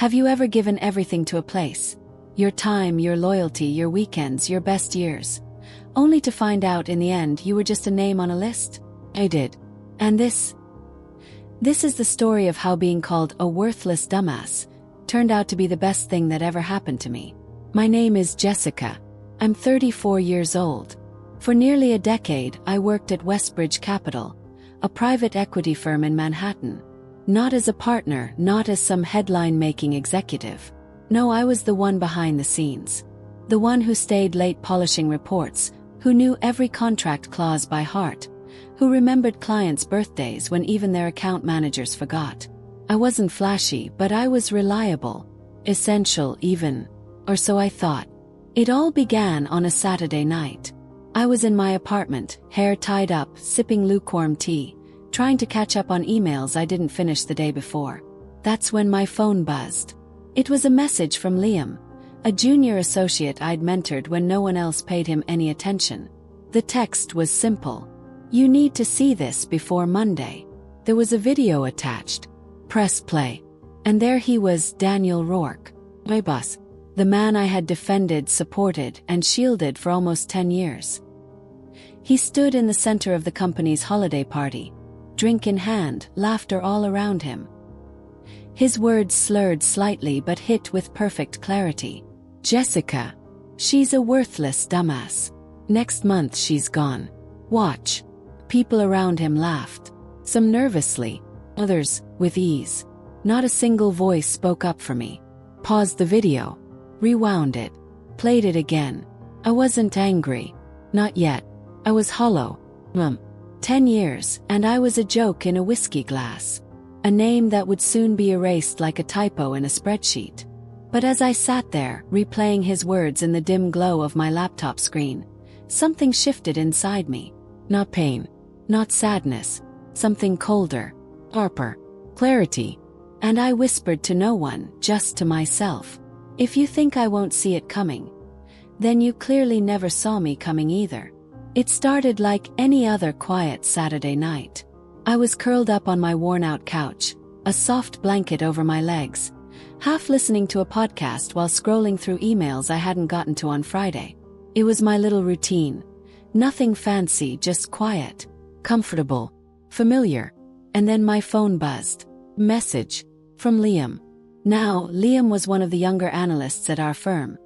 Have you ever given everything to a place? Your time, your loyalty, your weekends, your best years. Only to find out in the end you were just a name on a list? I did. And this is the story of how being called a worthless dumbass turned out to be the best thing that ever happened to me. My name is Jessica. I'm 34 years old. For nearly a decade, I worked at Westbridge Capital, a private equity firm in Manhattan. Not as a partner, not as some headline-making executive. No, I was the one behind the scenes. The one who stayed late polishing reports, who knew every contract clause by heart, who remembered clients' birthdays when even their account managers forgot. I wasn't flashy, but I was reliable. Essential even. Or so I thought. It all began on a Saturday night. I was in my apartment, hair tied up, sipping lukewarm tea, trying to catch up on emails I didn't finish the day before. That's when my phone buzzed. It was a message from Liam, a junior associate I'd mentored when no one else paid him any attention. The text was simple. You need to see this before Monday. There was a video attached. Press play. And there he was, Daniel Rourke, my boss, the man I had defended, supported, and shielded for almost 10 years. He stood in the center of the company's holiday party, drink in hand, laughter all around him. His words slurred slightly but hit with perfect clarity. Jessica. She's a worthless dumbass. Next month she's gone. Watch. People around him laughed. Some nervously, others with ease. Not a single voice spoke up for me. Paused the video. Rewound it. Played it again. I wasn't angry. Not yet. I was hollow. 10 years, and I was a joke in a whiskey glass. A name that would soon be erased like a typo in a spreadsheet. But as I sat there, replaying his words in the dim glow of my laptop screen, something shifted inside me. Not pain. Not sadness. Something colder. Sharper. Clarity. And I whispered to no one, just to myself. If you think I won't see it coming, then you clearly never saw me coming either. It started like any other quiet Saturday night. I was curled up on my worn-out couch, a soft blanket over my legs, half listening to a podcast while scrolling through emails I hadn't gotten to on Friday. It was my little routine. Nothing fancy, just quiet, comfortable, familiar. And then my phone buzzed. Message. From Liam. Now, Liam was one of the younger analysts at our firm.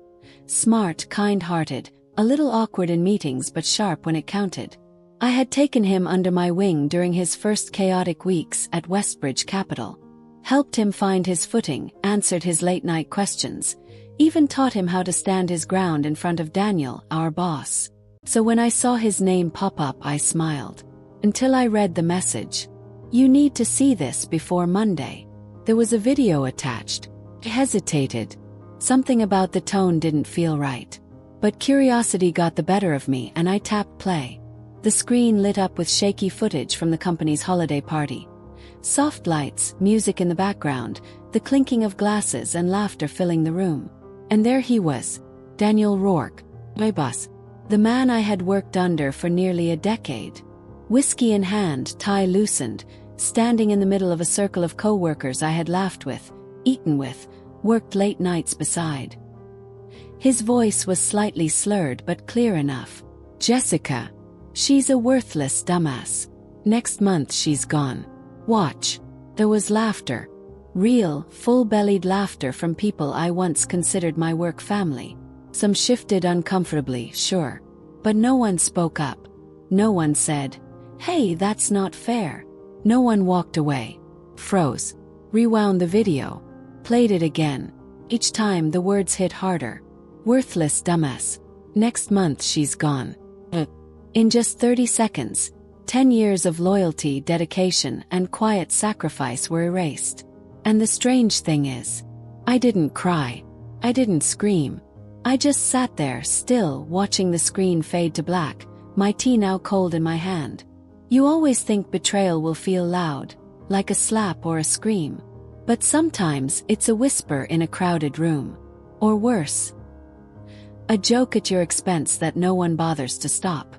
Smart, kind-hearted, a little awkward in meetings but sharp when it counted. I had taken him under my wing during his first chaotic weeks at Westbridge Capital. Helped him find his footing, answered his late-night questions, even taught him how to stand his ground in front of Daniel, our boss. So when I saw his name pop up, I smiled. Until I read the message. You need to see this before Monday. There was a video attached. I hesitated. Something about the tone didn't feel right. But curiosity got the better of me and I tapped play. The screen lit up with shaky footage from the company's holiday party. Soft lights, music in the background, the clinking of glasses and laughter filling the room. And there he was, Daniel Rourke, my boss, the man I had worked under for nearly a decade. Whiskey in hand, tie loosened, standing in the middle of a circle of co-workers I had laughed with, eaten with, worked late nights beside. His voice was slightly slurred but clear enough. Jessica. She's a worthless dumbass. Next month she's gone. Watch. There was laughter. Real, full-bellied laughter from people I once considered my work family. Some shifted uncomfortably, sure. But no one spoke up. No one said, "Hey, that's not fair." No one walked away. Froze. Rewound the video. Played it again. Each time the words hit harder. Worthless dumbass. Next month she's gone. In just 30 seconds, 10 years of loyalty, dedication, and quiet sacrifice were erased. And the strange thing is, I didn't cry. I didn't scream. I just sat there, still, watching the screen fade to black, my tea now cold in my hand. You always think betrayal will feel loud, like a slap or a scream. But sometimes it's a whisper in a crowded room. Or worse, a joke at your expense that no one bothers to stop.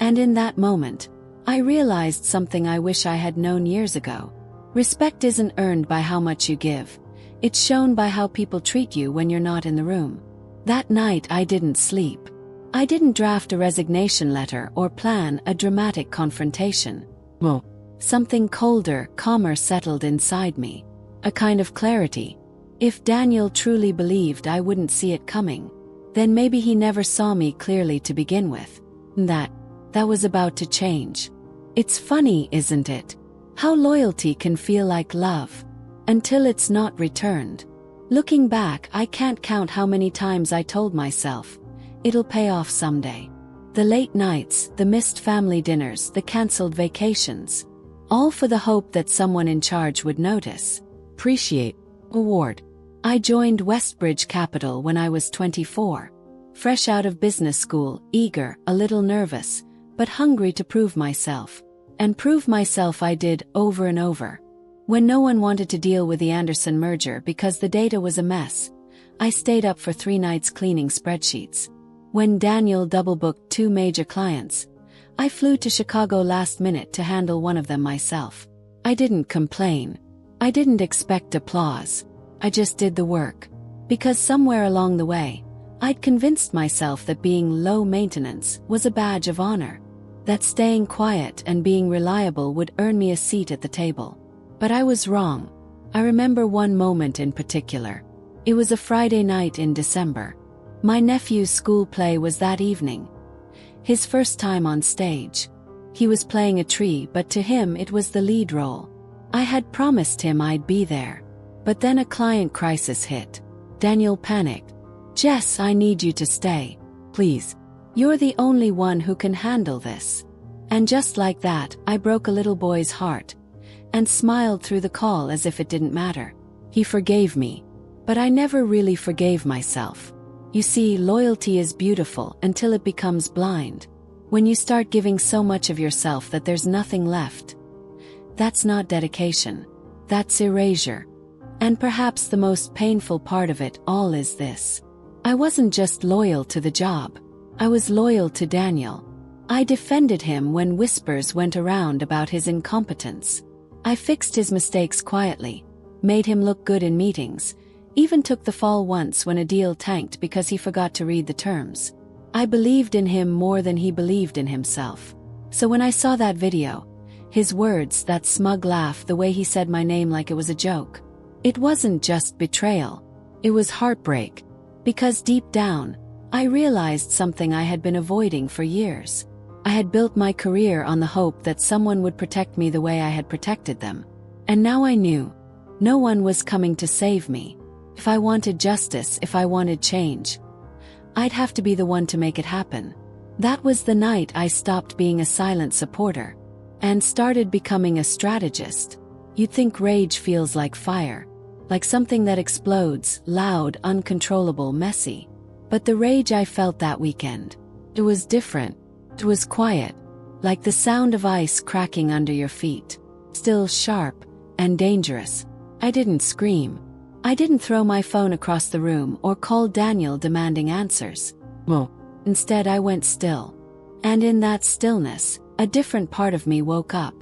And in that moment, I realized something I wish I had known years ago. Respect isn't earned by how much you give. It's shown by how people treat you when you're not in the room. That night I didn't sleep. I didn't draft a resignation letter or plan a dramatic confrontation. Well, something colder, calmer settled inside me. A kind of clarity. If Daniel truly believed I wouldn't see it coming, then maybe he never saw me clearly to begin with. That was about to change. It's funny, isn't it? How loyalty can feel like love until it's not returned. Looking back, I can't count how many times I told myself, it'll pay off someday. The late nights, the missed family dinners, the cancelled vacations. All for the hope that someone in charge would notice. Appreciate. Award. I joined Westbridge Capital when I was 24. Fresh out of business school, eager, a little nervous, but hungry to prove myself. And prove myself I did, over and over. When no one wanted to deal with the Anderson merger because the data was a mess, I stayed up for 3 nights cleaning spreadsheets. When Daniel double-booked 2 major clients, I flew to Chicago last minute to handle one of them myself. I didn't complain. I didn't expect applause. I just did the work. Because somewhere along the way, I'd convinced myself that being low maintenance was a badge of honor. That staying quiet and being reliable would earn me a seat at the table. But I was wrong. I remember one moment in particular. It was a Friday night in December. My nephew's school play was that evening. His first time on stage. He was playing a tree, but to him it was the lead role. I had promised him I'd be there. But then a client crisis hit. Daniel panicked. "Jess, I need you to stay. Please. You're the only one who can handle this." And just like that, I broke a little boy's heart and smiled through the call as if it didn't matter. He forgave me. But I never really forgave myself. You see, loyalty is beautiful until it becomes blind. When you start giving so much of yourself that there's nothing left. That's not dedication. That's erasure. And perhaps the most painful part of it all is this. I wasn't just loyal to the job. I was loyal to Daniel. I defended him when whispers went around about his incompetence. I fixed his mistakes quietly, made him look good in meetings, even took the fall once when a deal tanked because he forgot to read the terms. I believed in him more than he believed in himself. So when I saw that video, his words, that smug laugh, the way he said my name like it was a joke, it wasn't just betrayal. It was heartbreak. Because deep down, I realized something I had been avoiding for years. I had built my career on the hope that someone would protect me the way I had protected them. And now I knew. No one was coming to save me. If I wanted justice, if I wanted change, I'd have to be the one to make it happen. That was the night I stopped being a silent supporter and started becoming a strategist. You'd think rage feels like fire, like something that explodes, loud, uncontrollable, messy. But the rage I felt that weekend, it was different. It was quiet, like the sound of ice cracking under your feet. Still sharp and dangerous. I didn't scream. I didn't throw my phone across the room or call Daniel demanding answers. Well, instead I went still. And in that stillness, a different part of me woke up.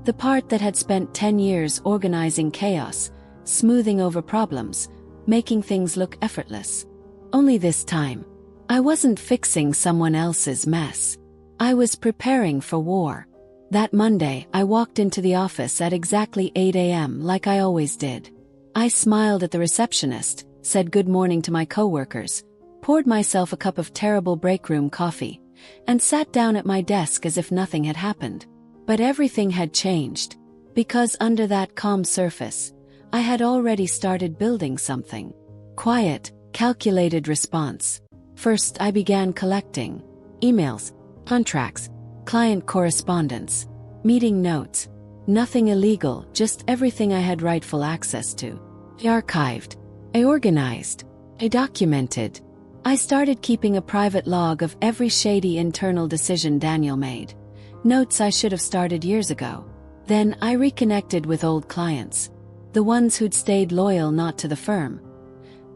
The part that had spent 10 years organizing chaos, smoothing over problems, making things look effortless. Only this time, I wasn't fixing someone else's mess. I was preparing for war. That Monday, I walked into the office at exactly 8 a.m. like I always did. I smiled at the receptionist, said good morning to my coworkers, poured myself a cup of terrible break room coffee, and sat down at my desk as if nothing had happened. But everything had changed, because under that calm surface, I had already started building something. Quiet, calculated response. First, I began collecting emails, contracts, client correspondence, meeting notes. Nothing illegal, just everything I had rightful access to. I archived. I organized. I documented. I started keeping a private log of every shady internal decision Daniel made. Notes I should have started years ago. Then I reconnected with old clients. The ones who'd stayed loyal not to the firm,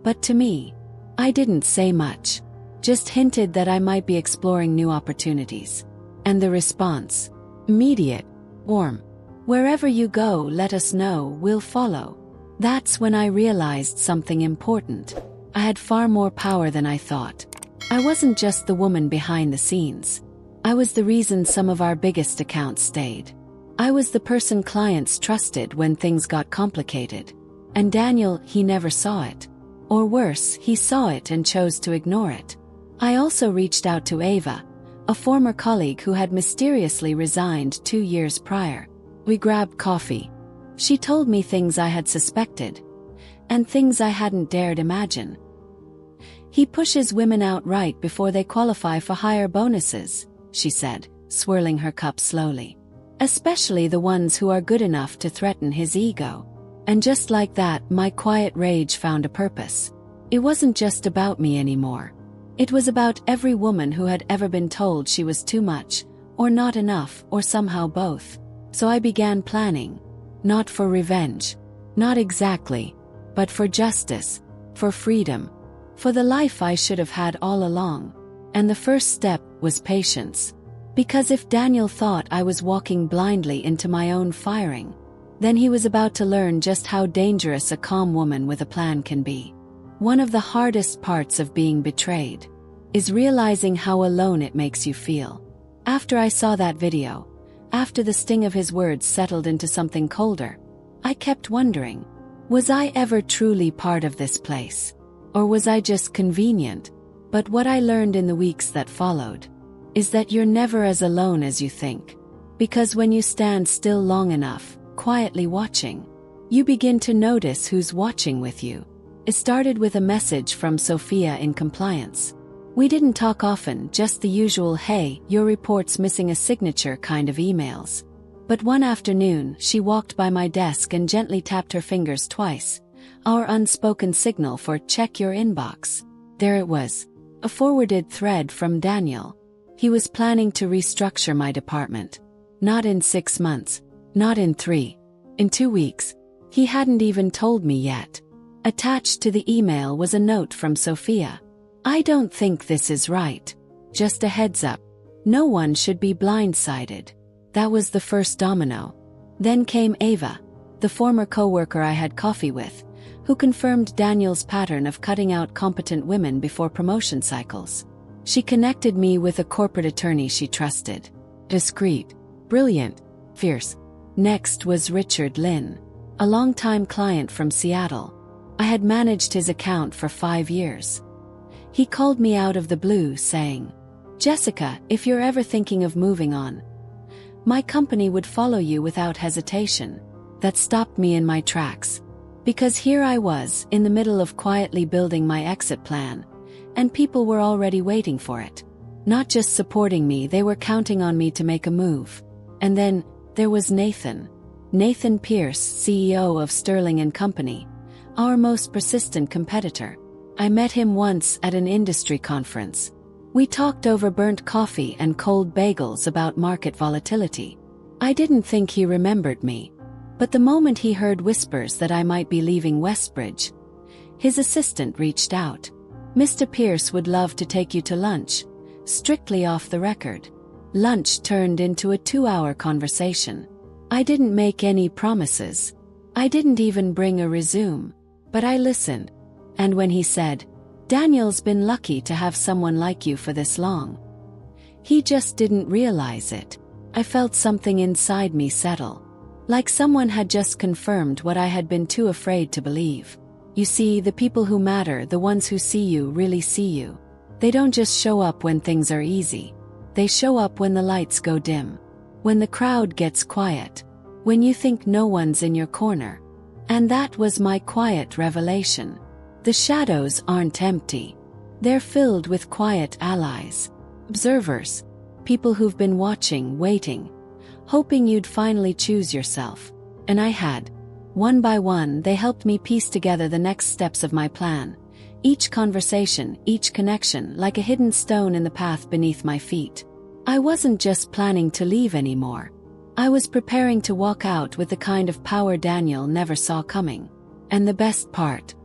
but to me. I didn't say much. Just hinted that I might be exploring new opportunities. And the response? Immediate. Warm. Wherever you go, let us know, we'll follow. That's when I realized something important. I had far more power than I thought. I wasn't just the woman behind the scenes. I was the reason some of our biggest accounts stayed. I was the person clients trusted when things got complicated. And Daniel, he never saw it. Or worse, he saw it and chose to ignore it. I also reached out to Ava, a former colleague who had mysteriously resigned 2 years prior. We grabbed coffee. She told me things I had suspected, and things I hadn't dared imagine. He pushes women out right before they qualify for higher bonuses, she said, swirling her cup slowly. Especially the ones who are good enough to threaten his ego. And just like that, my quiet rage found a purpose. It wasn't just about me anymore. It was about every woman who had ever been told she was too much, or not enough, or somehow both. So I began planning. Not for revenge. Not exactly. But for justice. For freedom. For the life I should have had all along. And the first step was patience. Because if Daniel thought I was walking blindly into my own firing, then he was about to learn just how dangerous a calm woman with a plan can be. One of the hardest parts of being betrayed is realizing how alone it makes you feel. After I saw that video, after the sting of his words settled into something colder, I kept wondering, was I ever truly part of this place? Or was I just convenient? But what I learned in the weeks that followed is that you're never as alone as you think. Because when you stand still long enough, quietly watching, you begin to notice who's watching with you. It started with a message from Sophia in compliance. We didn't talk often, just the usual "hey, your report's missing a signature" kind of emails. But one afternoon, she walked by my desk and gently tapped her fingers twice. Our unspoken signal for "check your inbox." There it was. A forwarded thread from Daniel. He was planning to restructure my department. Not in 6 months. Not in 3. In 2 weeks. He hadn't even told me yet. Attached to the email was a note from Sophia. "I don't think this is right. Just a heads up. No one should be blindsided." That was the first domino. Then came Ava, the former coworker I had coffee with, who confirmed Daniel's pattern of cutting out competent women before promotion cycles. She connected me with a corporate attorney she trusted. Discreet, brilliant, fierce. Next was Richard Lynn, a longtime client from Seattle. I had managed his account for 5 years. He called me out of the blue saying, "Jessica, if you're ever thinking of moving on, my company would follow you without hesitation." That stopped me in my tracks. Because here I was, in the middle of quietly building my exit plan, and people were already waiting for it. Not just supporting me, they were counting on me to make a move. And then, there was Nathan. Nathan Pierce, CEO of Sterling & Company, our most persistent competitor. I met him once at an industry conference. We talked over burnt coffee and cold bagels about market volatility. I didn't think he remembered me. But the moment he heard whispers that I might be leaving Westbridge, his assistant reached out. "Mr. Pierce would love to take you to lunch." Strictly off the record. Lunch turned into a 2-hour conversation. I didn't make any promises. I didn't even bring a resume. But I listened. And when he said, "Daniel's been lucky to have someone like you for this long," he just didn't realize it. I felt something inside me settle. Like someone had just confirmed what I had been too afraid to believe. You see, the people who matter, the ones who see you, really see you. They don't just show up when things are easy. They show up when the lights go dim. When the crowd gets quiet. When you think no one's in your corner. And that was my quiet revelation. The shadows aren't empty. They're filled with quiet allies. Observers. People who've been watching, waiting, hoping you'd finally choose yourself. And I had. One by one, they helped me piece together the next steps of my plan. Each conversation, each connection, like a hidden stone in the path beneath my feet. I wasn't just planning to leave anymore. I was preparing to walk out with the kind of power Daniel never saw coming. And the best part,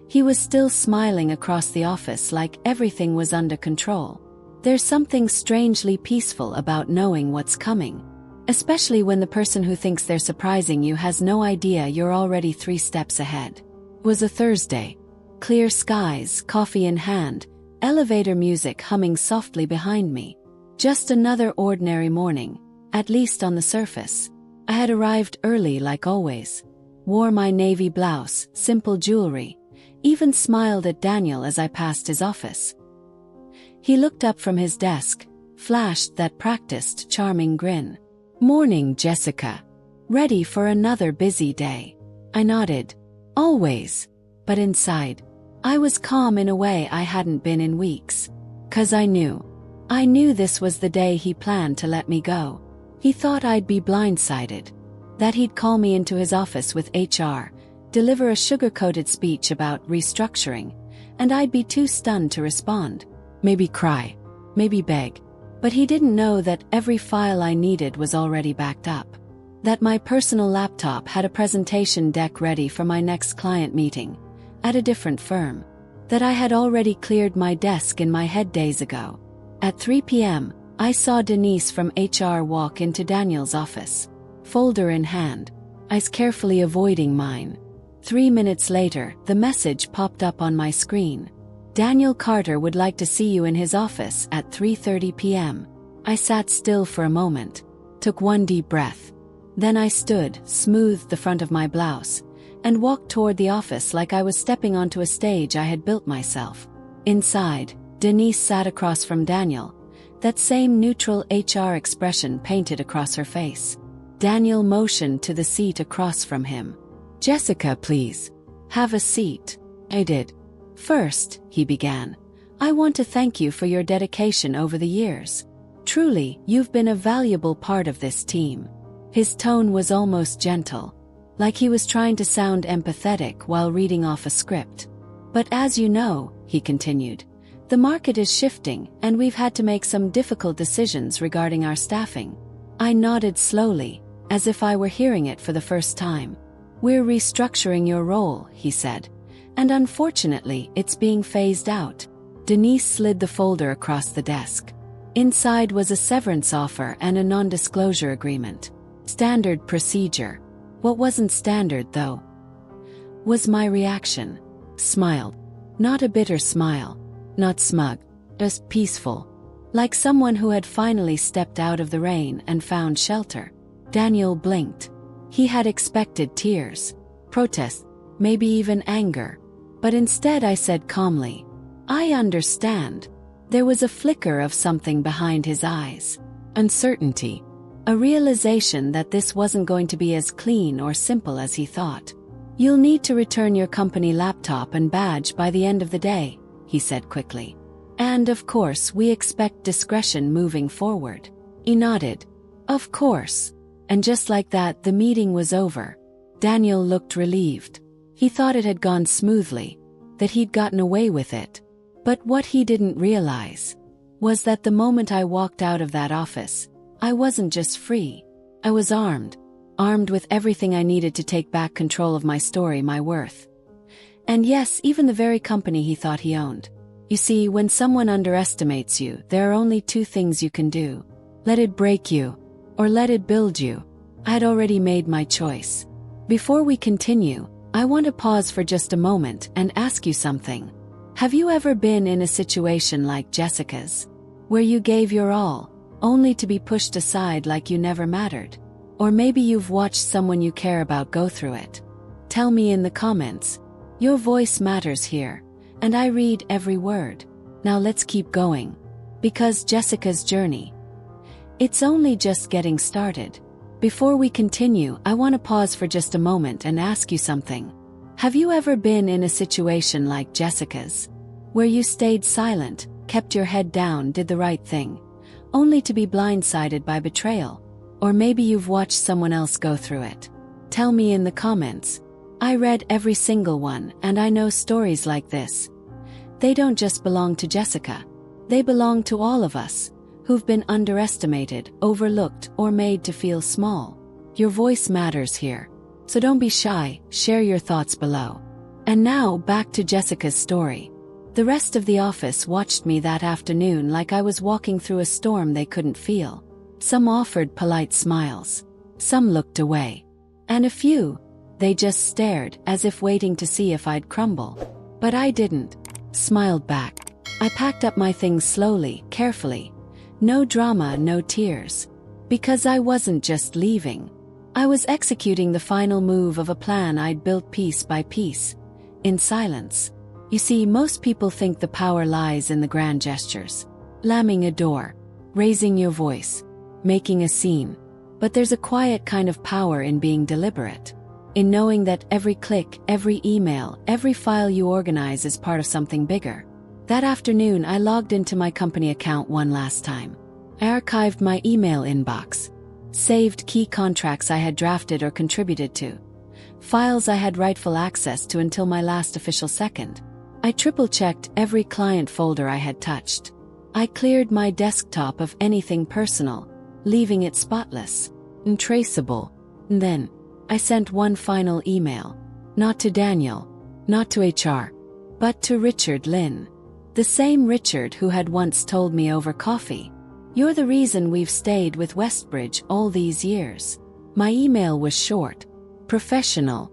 he was still smiling across the office like everything was under control. There's something strangely peaceful about knowing what's coming. Especially when the person who thinks they're surprising you has no idea you're already 3 steps ahead. It was a Thursday. Clear skies, coffee in hand, elevator music humming softly behind me. Just another ordinary morning, at least on the surface. I had arrived early like always. Wore my navy blouse, simple jewelry, even smiled at Daniel as I passed his office. He looked up from his desk, flashed that practiced, charming grin. "Morning, Jessica. Ready for another busy day?" I nodded. "Always." But inside, I was calm in a way I hadn't been in weeks. 'Cause I knew this was the day he planned to let me go. He thought I'd be blindsided. That he'd call me into his office with HR, deliver a sugar-coated speech about restructuring, and I'd be too stunned to respond. Maybe cry, maybe beg. But he didn't know that every file I needed was already backed up. That my personal laptop had a presentation deck ready for my next client meeting, at a different firm. That I had already cleared my desk in my head days ago. At 3 p.m., I saw Denise from HR walk into Daniel's office, folder in hand, eyes carefully avoiding mine. 3 minutes later, the message popped up on my screen. "Daniel Carter would like to see you in his office at 3:30 p.m. I sat still for a moment, took one deep breath. Then I stood, smoothed the front of my blouse, and walked toward the office like I was stepping onto a stage I had built myself. Inside, Denise sat across from Daniel, that same neutral HR expression painted across her face. Daniel motioned to the seat across from him. "Jessica, please. Have a seat." I did. "First," he began, "I want to thank you for your dedication over the years. Truly, you've been a valuable part of this team." His tone was almost gentle, like he was trying to sound empathetic while reading off a script. "But as you know," he continued, "the market is shifting and we've had to make some difficult decisions regarding our staffing." I nodded slowly, as if I were hearing it for the first time. "We're restructuring your role," he said, "and unfortunately it's being phased out." Denise slid the folder across the desk. Inside was a severance offer and a non-disclosure agreement. Standard procedure. What wasn't standard, though, was my reaction. Smiled. Not a bitter smile. Not smug. Just peaceful. Like someone who had finally stepped out of the rain and found shelter. Daniel blinked. He had expected tears, protest, maybe even anger. But instead I said calmly, "I understand." There was a flicker of something behind his eyes. Uncertainty. A realization that this wasn't going to be as clean or simple as he thought. "You'll need to return your company laptop and badge by the end of the day," he said quickly. "And of course, we expect discretion moving forward." He nodded. "Of course." And just like that, the meeting was over. Daniel looked relieved. He thought it had gone smoothly, that he'd gotten away with it. But what he didn't realize was that the moment I walked out of that office, I wasn't just free. I was armed. Armed with everything I needed to take back control of my story, my worth. And yes, even the very company he thought he owned. You see, when someone underestimates you, there are only 2 things you can do. Let it break you, or let it build you. I had already made my choice. Before we continue, I want to pause for just a moment and ask you something. Have you ever been in a situation like Jessica's, where you gave your all, only to be pushed aside like you never mattered? Or maybe you've watched someone you care about go through it. Tell me in the comments. Your voice matters here, and I read every word. Now let's keep going. Because Jessica's journey, it's only just getting started. Before we continue, I want to pause for just a moment and ask you something. Have you ever been in a situation like Jessica's, where you stayed silent, kept your head down, did the right thing, only to be blindsided by betrayal? Or maybe you've watched someone else go through it. Tell me in the comments. I read every single one, and I know stories like this. They don't just belong to Jessica. They belong to all of us, who've been underestimated, overlooked, or made to feel small. Your voice matters here. So don't be shy, share your thoughts below. And now, back to Jessica's story. The rest of the office watched me that afternoon like I was walking through a storm they couldn't feel. Some offered polite smiles. Some looked away. And a few, they just stared as if waiting to see if I'd crumble. But I didn't. Smiled back. I packed up my things slowly, carefully. No drama, no tears. Because I wasn't just leaving. I was executing the final move of a plan I'd built piece by piece. In silence. You see, most people think the power lies in the grand gestures. Slamming a door. Raising your voice. Making a scene. But there's a quiet kind of power in being deliberate. In knowing that every click, every email, every file you organize is part of something bigger. That afternoon I logged into my company account one last time. I archived my email inbox. Saved key contracts I had drafted or contributed to. Files I had rightful access to until my last official second. I triple-checked every client folder I had touched. I cleared my desktop of anything personal, leaving it spotless and traceable. And then, I sent one final email. Not to Daniel, not to HR, but to Richard Lynn. The same Richard who had once told me over coffee, "You're the reason we've stayed with Westbridge all these years." My email was short, professional.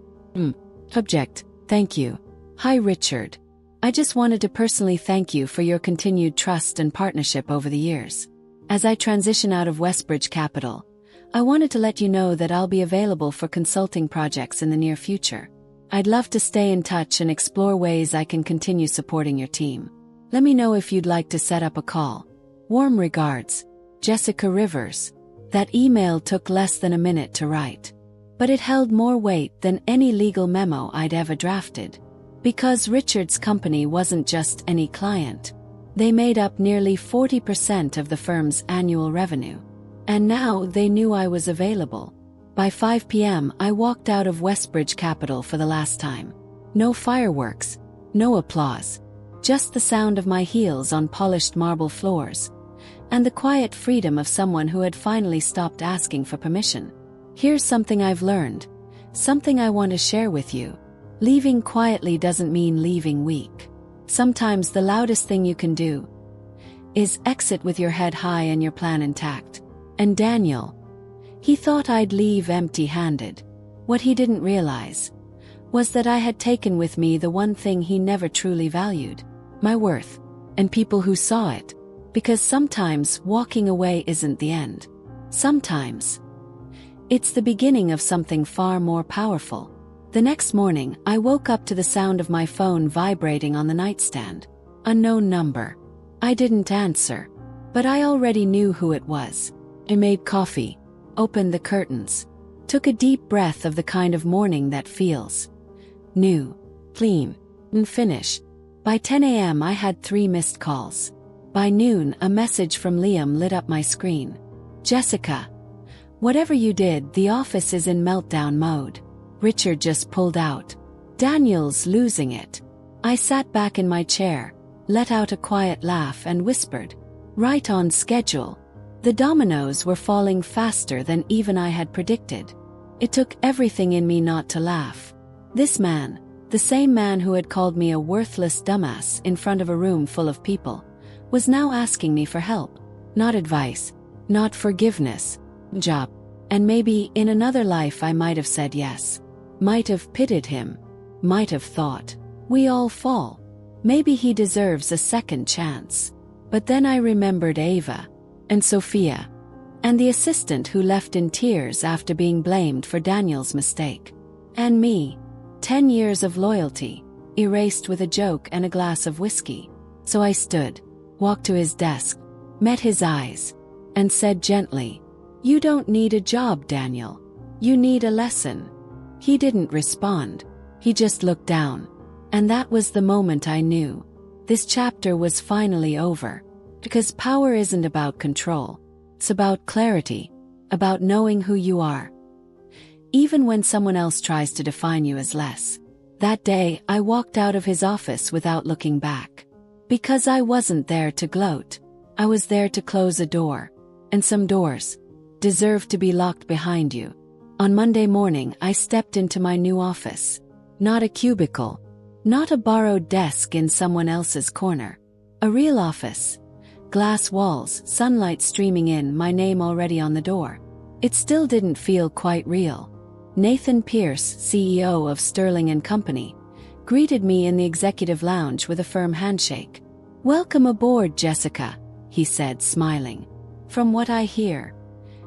Subject, thank you. Hi Richard. I just wanted to personally thank you for your continued trust and partnership over the years. As I transition out of Westbridge Capital, I wanted to let you know that I'll be available for consulting projects in the near future. I'd love to stay in touch and explore ways I can continue supporting your team. Let me know if you'd like to set up a call. Warm regards, Jessica Rivers. That email took less than a minute to write. But it held more weight than any legal memo I'd ever drafted. Because Richard's company wasn't just any client. They made up nearly 40% of the firm's annual revenue. And now they knew I was available. By 5 p.m. I walked out of Westbridge Capital for the last time. No fireworks, no applause. Just the sound of my heels on polished marble floors. And the quiet freedom of someone who had finally stopped asking for permission. Here's something I've learned. Something I want to share with you. Leaving quietly doesn't mean leaving weak. Sometimes the loudest thing you can do is exit with your head high and your plan intact. And Daniel, he thought I'd leave empty-handed. What he didn't realize was that I had taken with me the one thing he never truly valued. My worth, and people who saw it. Because sometimes walking away isn't the end. Sometimes it's the beginning of something far more powerful. The next morning, I woke up to the sound of my phone vibrating on the nightstand. Unknown number. I didn't answer, but I already knew who it was. I made coffee, opened the curtains, took a deep breath of the kind of morning that feels new, clean, and finished. By 10 a.m. I had 3 missed calls. By noon, a message from Liam lit up my screen. "Jessica, whatever you did, the office is in meltdown mode. Richard just pulled out. Daniel's losing it." I sat back in my chair, let out a quiet laugh and whispered, "Right on schedule." The dominoes were falling faster than even I had predicted. It took everything in me not to laugh. This man, the same man who had called me a worthless dumbass in front of a room full of people, was now asking me for help. Not advice, not forgiveness, job. And maybe in another life I might have said yes. Might have pitied him. Might have thought, we all fall. Maybe he deserves a second chance. But then I remembered Ava, and Sophia, and the assistant who left in tears after being blamed for Daniel's mistake. And me. 10 years of loyalty, erased with a joke and a glass of whiskey. So I stood, walked to his desk, met his eyes, and said gently, "You don't need a job, Daniel. You need a lesson." He didn't respond. He just looked down. And that was the moment I knew. This chapter was finally over. Because power isn't about control. It's about clarity. About knowing who you are. Even when someone else tries to define you as less. That day, I walked out of his office without looking back. Because I wasn't there to gloat. I was there to close a door. And some doors deserve to be locked behind you. On Monday morning, I stepped into my new office. Not a cubicle. Not a borrowed desk in someone else's corner. A real office. Glass walls, sunlight streaming in, my name already on the door. It still didn't feel quite real. Nathan Pierce, CEO of Sterling & Company, greeted me in the executive lounge with a firm handshake. "Welcome aboard, Jessica," he said, smiling. "From what I hear,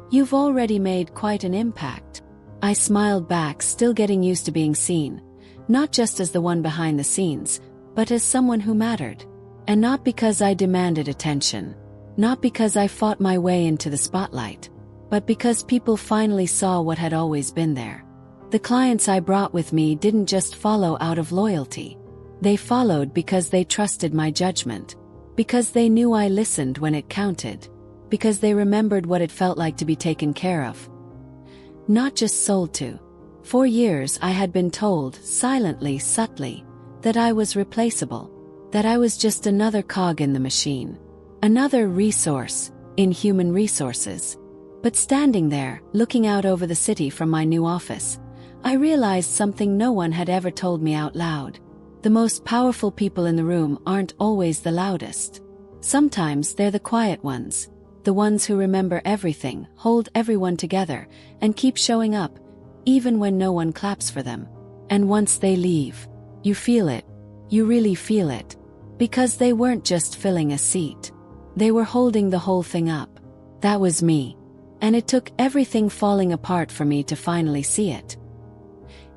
you've already made quite an impact." I smiled back, still getting used to being seen, not just as the one behind the scenes, but as someone who mattered. And not because I demanded attention, not because I fought my way into the spotlight, but because people finally saw what had always been there. The clients I brought with me didn't just follow out of loyalty. They followed because they trusted my judgment, because they knew I listened when it counted, because they remembered what it felt like to be taken care of, not just sold to. For years I had been told, silently, subtly, that I was replaceable, that I was just another cog in the machine, another resource in human resources. But standing there, looking out over the city from my new office, I realized something no one had ever told me out loud. The most powerful people in the room aren't always the loudest. Sometimes they're the quiet ones, the ones who remember everything, hold everyone together, and keep showing up, even when no one claps for them. And once they leave, you feel it. You really feel it. Because they weren't just filling a seat. They were holding the whole thing up. That was me. And it took everything falling apart for me to finally see it.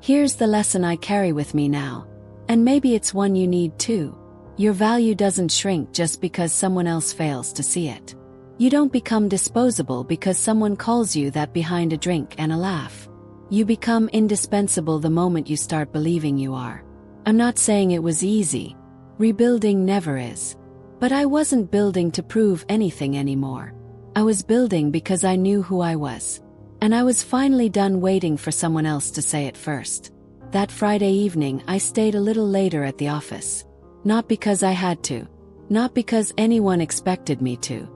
Here's the lesson I carry with me now. And maybe it's one you need too. Your value doesn't shrink just because someone else fails to see it. You don't become disposable because someone calls you that behind a drink and a laugh. You become indispensable the moment you start believing you are. I'm not saying it was easy. Rebuilding never is. But I wasn't building to prove anything anymore. I was building because I knew who I was. And I was finally done waiting for someone else to say it first. That Friday evening I stayed a little later at the office. Not because I had to. Not because anyone expected me to.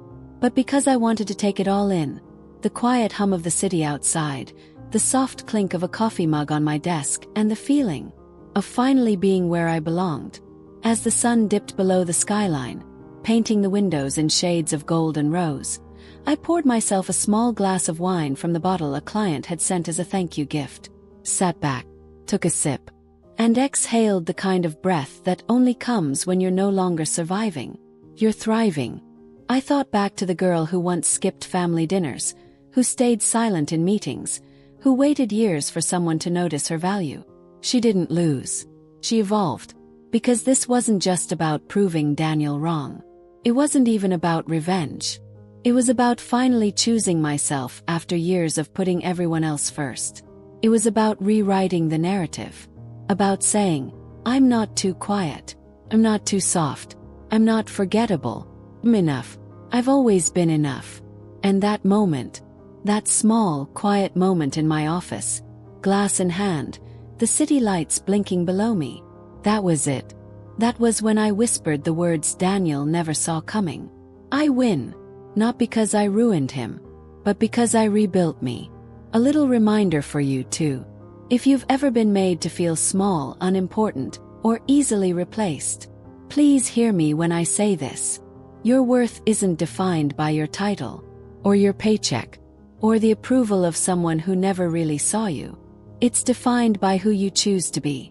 But because I wanted to take it all in. The quiet hum of the city outside, the soft clink of a coffee mug on my desk, and the feeling of finally being where I belonged. As the sun dipped below the skyline, painting the windows in shades of gold and rose, I poured myself a small glass of wine from the bottle a client had sent as a thank you gift, sat back, took a sip, and exhaled the kind of breath that only comes when you're no longer surviving. You're thriving. I thought back to the girl who once skipped family dinners, who stayed silent in meetings, who waited years for someone to notice her value. She didn't lose. She evolved. Because this wasn't just about proving Daniel wrong. It wasn't even about revenge. It was about finally choosing myself after years of putting everyone else first. It was about rewriting the narrative. About saying, I'm not too quiet. I'm not too soft. I'm not forgettable. I'm enough. I've always been enough. And that moment, that small, quiet moment in my office, glass in hand, the city lights blinking below me, that was it. That was when I whispered the words Daniel never saw coming. I win. Not because I ruined him, but because I rebuilt me. A little reminder for you too. If you've ever been made to feel small, unimportant, or easily replaced, please hear me when I say this. Your worth isn't defined by your title, or your paycheck, or the approval of someone who never really saw you. It's defined by who you choose to be.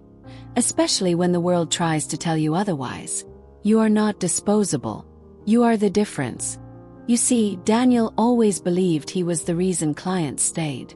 Especially when the world tries to tell you otherwise. You are not disposable. You are the difference. You see, Daniel always believed he was the reason clients stayed.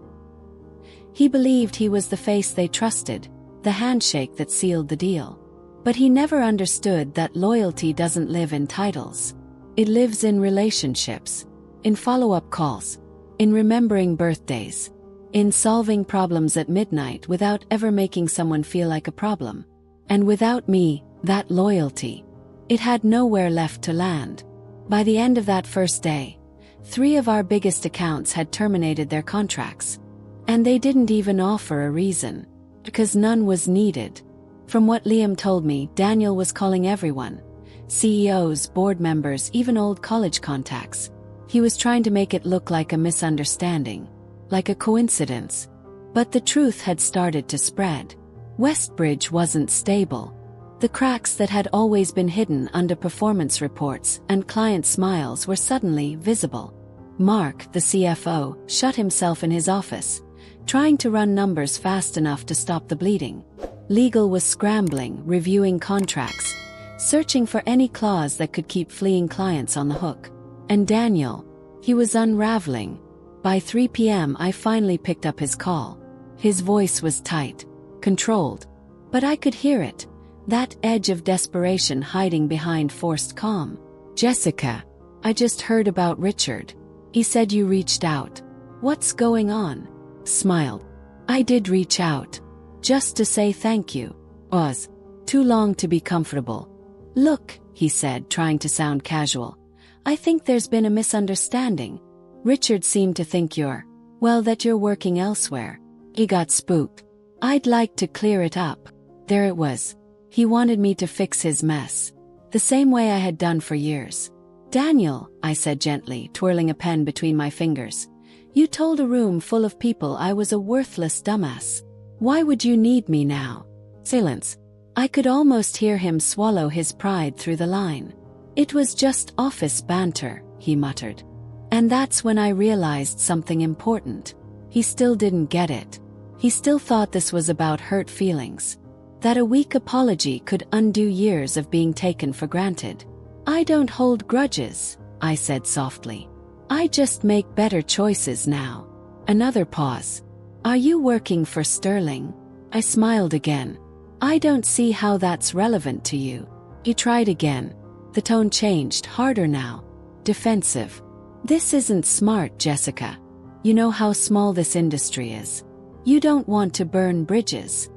He believed he was the face they trusted, the handshake that sealed the deal. But he never understood that loyalty doesn't live in titles. It lives in relationships, in follow-up calls, in remembering birthdays, in solving problems at midnight without ever making someone feel like a problem. And without me, that loyalty, it had nowhere left to land. By the end of that first day, 3 of our biggest accounts had terminated their contracts. And they didn't even offer a reason, because none was needed. From what Liam told me, Daniel was calling everyone, CEOs, board members, even old college contacts. He was trying to make it look like a misunderstanding, like a coincidence. But the truth had started to spread. Westbridge wasn't stable. The cracks that had always been hidden under performance reports and client smiles were suddenly visible. Mark, the CFO, shut himself in his office, trying to run numbers fast enough to stop the bleeding. Legal was scrambling, reviewing contracts, searching for any clause that could keep fleeing clients on the hook. And Daniel, he was unraveling. By 3 p.m. I finally picked up his call. His voice was tight, controlled, but I could hear it, that edge of desperation hiding behind forced calm. "Jessica, I just heard about Richard. He said you reached out. What's going on?" Smiled. "I did reach out. Just to say thank you. Was too long to be comfortable." "Look," he said, trying to sound casual, "I think there's been a misunderstanding. Richard seemed to think that you're working elsewhere. He got spooked. I'd like to clear it up." There it was. He wanted me to fix his mess, the same way I had done for years. "Daniel," I said gently, twirling a pen between my fingers, "you told a room full of people I was a worthless dumbass. Why would you need me now?" Silence. I could almost hear him swallow his pride through the line. "It was just office banter," he muttered. And that's when I realized something important. He still didn't get it. He still thought this was about hurt feelings, that a weak apology could undo years of being taken for granted. "I don't hold grudges," I said softly. "I just make better choices now." Another pause. "Are you working for Sterling?" I smiled again. "I don't see how that's relevant to you." He tried again. The tone changed, harder now. Defensive. "This isn't smart, Jessica. You know how small this industry is. You don't want to burn bridges."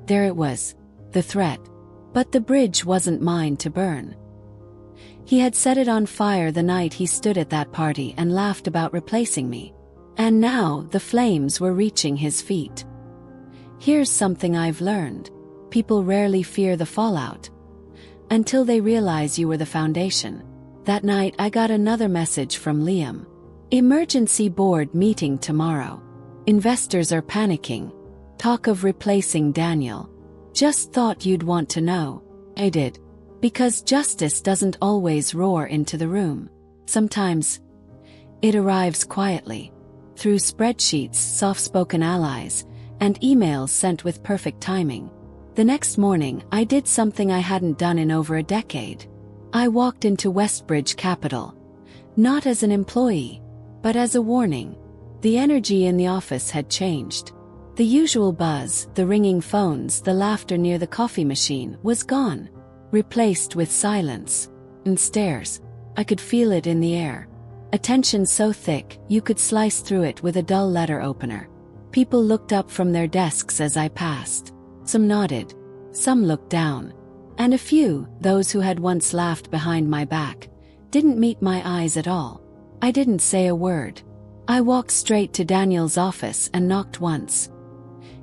There it was. The threat. But the bridge wasn't mine to burn. He had set it on fire the night he stood at that party and laughed about replacing me. And now the flames were reaching his feet. Here's something I've learned. People rarely fear the fallout until they realize you were the foundation. That night I got another message from Liam. "Emergency board meeting tomorrow. Investors are panicking. Talk of replacing Daniel. Just thought you'd want to know." I did. Because justice doesn't always roar into the room. Sometimes it arrives quietly, through spreadsheets, soft-spoken allies, and emails sent with perfect timing. The next morning, I did something I hadn't done in over a decade. I walked into Westbridge Capital, not as an employee, but as a warning. The energy in the office had changed. The usual buzz, the ringing phones, the laughter near the coffee machine was gone, replaced with silence and stares. I could feel it in the air. A tension so thick, you could slice through it with a dull letter opener. People looked up from their desks as I passed. Some nodded. Some looked down. And a few, those who had once laughed behind my back, didn't meet my eyes at all. I didn't say a word. I walked straight to Daniel's office and knocked once.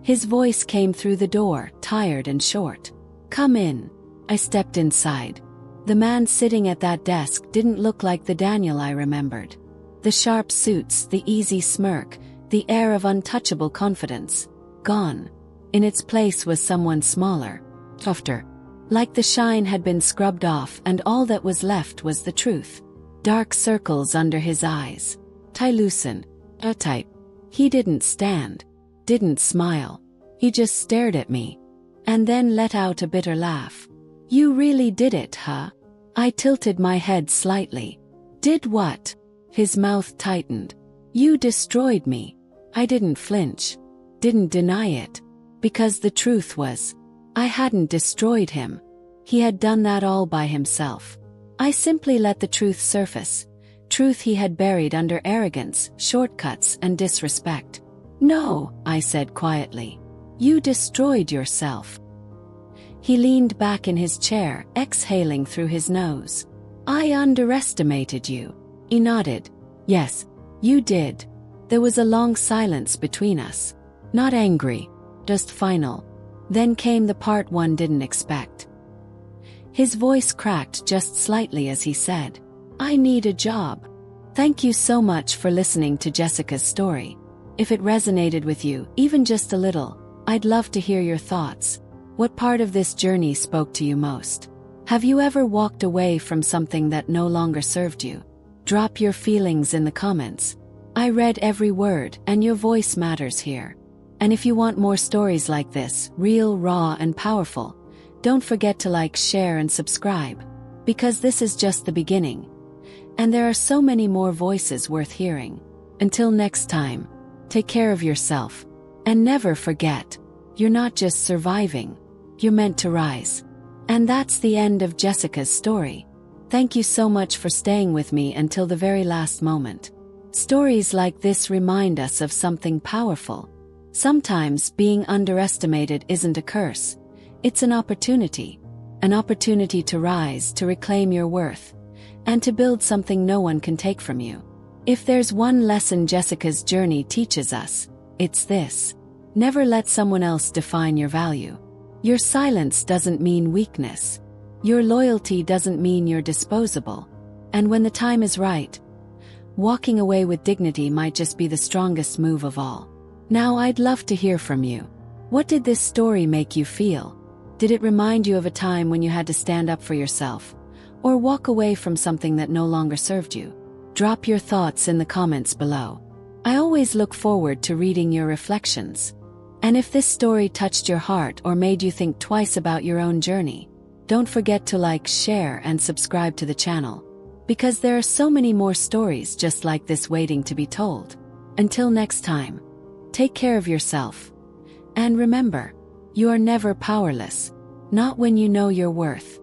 His voice came through the door, tired and short. "Come in." I stepped inside. The man sitting at that desk didn't look like the Daniel I remembered. The sharp suits, the easy smirk, the air of untouchable confidence, gone. In its place was someone smaller, softer. Like the shine had been scrubbed off and all that was left was the truth. Dark circles under his eyes. Tylucin, a type. He didn't stand, didn't smile. He just stared at me, and then let out a bitter laugh. "You really did it, huh?" I tilted my head slightly. "Did what?" His mouth tightened. "You destroyed me." I didn't flinch, didn't deny it, because the truth was, I hadn't destroyed him. He had done that all by himself. I simply let the truth surface, truth he had buried under arrogance, shortcuts, and disrespect. "No," I said quietly. "You destroyed yourself." He leaned back in his chair, exhaling through his nose. "I underestimated you." He nodded. "Yes, you did." There was a long silence between us. Not angry, just final. Then came the part one didn't expect. His voice cracked just slightly as he said, "I need a job." Thank you so much for listening to Jessica's story. If it resonated with you, even just a little, I'd love to hear your thoughts. What part of this journey spoke to you most? Have you ever walked away from something that no longer served you? Drop your feelings in the comments. I read every word, and your voice matters here. And if you want more stories like this, real, raw, and powerful, don't forget to like, share, and subscribe. Because this is just the beginning. And there are so many more voices worth hearing. Until next time, take care of yourself. And never forget, you're not just surviving, you're meant to rise. And that's the end of Jessica's story. Thank you so much for staying with me until the very last moment. Stories like this remind us of something powerful. Sometimes being underestimated isn't a curse. It's an opportunity. An opportunity to rise, to reclaim your worth, and to build something no one can take from you. If there's one lesson Jessica's journey teaches us, it's this. Never let someone else define your value. Your silence doesn't mean weakness. Your loyalty doesn't mean you're disposable. And when the time is right, walking away with dignity might just be the strongest move of all. Now I'd love to hear from you. What did this story make you feel? Did it remind you of a time when you had to stand up for yourself, or walk away from something that no longer served you? Drop your thoughts in the comments below. I always look forward to reading your reflections. And if this story touched your heart or made you think twice about your own journey, don't forget to like, share, and subscribe to the channel. Because there are so many more stories just like this waiting to be told. Until next time, take care of yourself. And remember, you are never powerless, not when you know your worth.